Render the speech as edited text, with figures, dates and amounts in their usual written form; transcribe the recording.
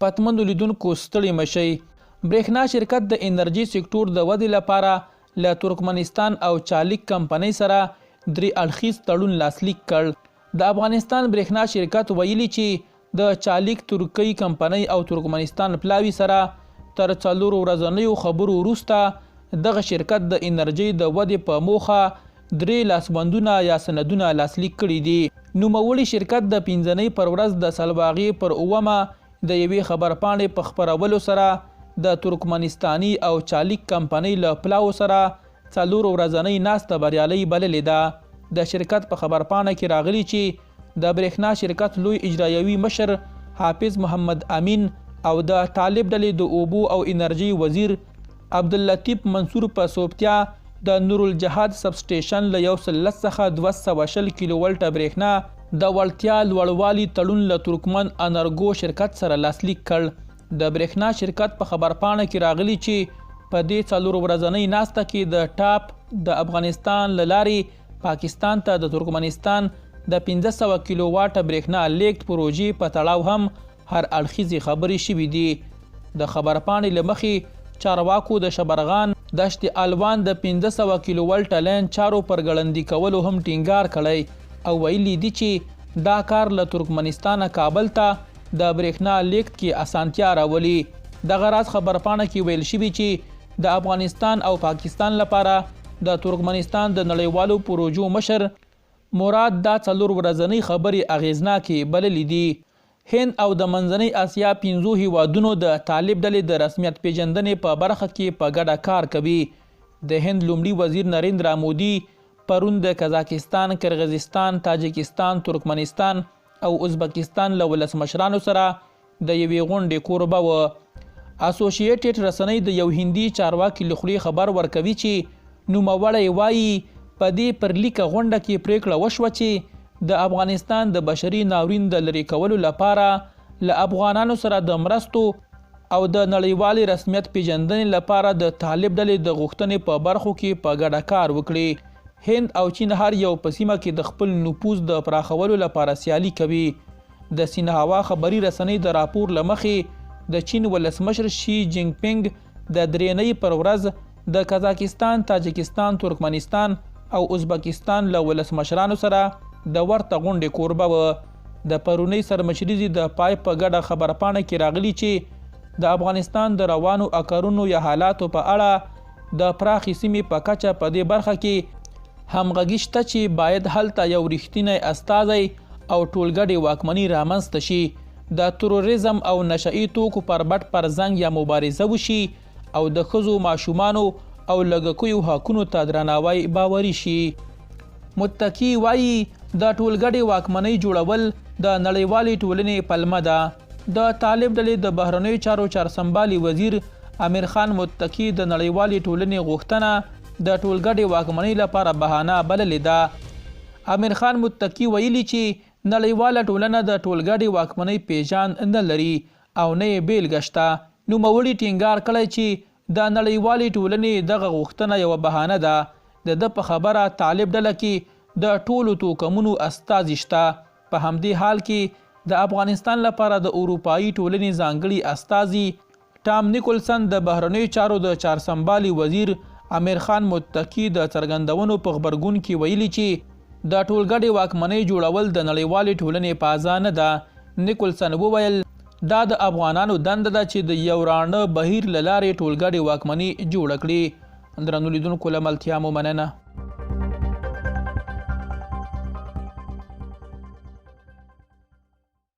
پتمندو لیدونکو ستړي مشئ. برېښنا شرکت د انرژي سکتور د ودې لپاره له ترکمنستان او چالیک کمپنۍ سره 3 اړخیز تړون لاسلیک کړ. د افغانستان برېښنا شرکت ویلي چې د چالیک ترکۍ کمپنۍ او ترکمنستان پلاوي سره تر 4 ورځنیو خبرو وروسته دغه شرکت د انرژۍ د ودې په موخه 3 لاسبندونه یا سندونه لاسلیک کړي دي. نوموړي شرکت د 15 پر ورځ د سلواغې پر 9 د یوې خبرپاڼې په خپرولو سره د ترکمنستاني او چالیک کمپنۍ له پلاو سره 4 ورځنۍ ناسته بریالۍ بللې ده. د شرکت په خبرپاڼه کې راغلي چې د برېښنا شرکت لوی اجرایوي مشر حافظ محمد امین او د طالب ډلې د اوبو او انرژي وزیر عبداللطیف منصور په سوبتیا د نور الجهاد سب سټیشن له 110 څخه 220 کیلو ولټه برېښنا د وړتیا لوړوالي تړون له ترکمن انرګو شرکت سره لاسلیک کړ. د برېښنا شرکت په خبرپاڼه کې راغلي چې په دې 4 ورځنۍ ناسته کې د ټاپ د افغانستان له لارې پاکستان ته د ترکمنستان د 1500 کیلو واټه برېښنا لیږد پروژې په تړاو هم هر اړخیزې خبرې شوي دي. د خبرپاڼې له مخې چارواکو د شبرغان دشت الوان د 1500 کیلو ولټه لین چارو پر ګړندي کولو هم ټینګار کړی او ویلي دي چې دا کار له ترکمنستانه کابل ته د برېښنا لیږد کې اسانتیا راولي. دغه راز خبرپاڼه کې ویل شوي چې د افغانستان او پاکستان لپاره د ترکمنستان د نړیوالو پروژو مشر مراد دا 4 ورځنۍ خبرې اغیزناکې بللې دي. هند او د منځنۍ اسیا 5 هیوادونو د طالب ډلې د رسمیت پیژندنې په برخه کې په ګډه کار کوي. د هند لومړي وزیر نریندرا مودي پرون د قزاقستان، کرغیزستان، تاجکستان، ترکمنستان او ازبکستان له ولسمشرانو سره د یوې غونډې کوربه و. اسوسییټډ رسنۍ د یو هندي چارواکي له خولې خبر ورکوي چې نوموړی وایي په دې پر لیکه غونډه کې پریکړه وشوه چې د افغانستان د بشري ناورین د لرې کولو لپاره له افغانانو سره د مرستو او د نړیوالې رسمیت پیژندنې لپاره د طالب ډلې د غوښتنې په برخو کې په ګډه کار وکړي. هند او چین هر یو په سیمه کې د خپل نفوذ د پراخولو لپاره سیالي کوي. د سینهوا خبري رسنۍ د راپور له مخې د چین ولسمشر شي جینګ پینګ د 3 پر ورځ د قزاقستان، تاجکستان، ترکمنستان او ازبکستان له ولسمشرانو سره د ورته غونډې کوربه و. د پرونۍ سرمشریزي د پای په ګډه خبرپاڼه کې راغلي چې د افغانستان د روانو اکرونو یا حالاتو په اړه د پراخې سیمې په کچه په دې برخه کې همغږي شته چې باید هلته یو رښتینی استازی او ټولګډې واکمني رامنځته شي. د تروریزم او نشئي توکو پر بټ پر زنګ یا مبارزه وشي او د ښځو، ماشومانو او لږکیو حقونو ته درناوی باوري شي. متقي وایي د ټولګډې واکمنۍ جوړول د نړیوالې ټولنې پلمه ده. د طالب ډلې د بهرنیو چارو چارسنبالي وزیر امیر خان متقي د نړیوالې ټولنې غوښتنه د ټولګډې واکمنۍ لپاره بهانه بللې ده. امیر خان متقي ویلي چې نړیواله ټولنه د ټولګډې واکمنۍ پیژان نه لري او نه یې بیلګه شته. نوموړي ټینګار کړی چې د نړیوالې ټولنې دغه غوښتنه یوه بهانه ده. د ده په خبره طالب ډله کې د ټولو توکمونو استازي شته. په همدې حال کې د افغانستان لپاره د اروپایي ټولنې ځانګړي استازي ټام نیکولسن د بهرنیو چارو د چارسنبالي وزیر امیر خان متقي د څرګندونو په غبرګون کې ویلي چې د ټولګډې واکمنۍ جوړول د نړیوالې ټولنې پازا نه ده. نیکولسن وویل دا د افغانانو دنده ده چې د یو راڼه بهیر له لارې ټولګډې واکمني جوړه کړي. درنو لیدونکو له ملتیا مو مننه.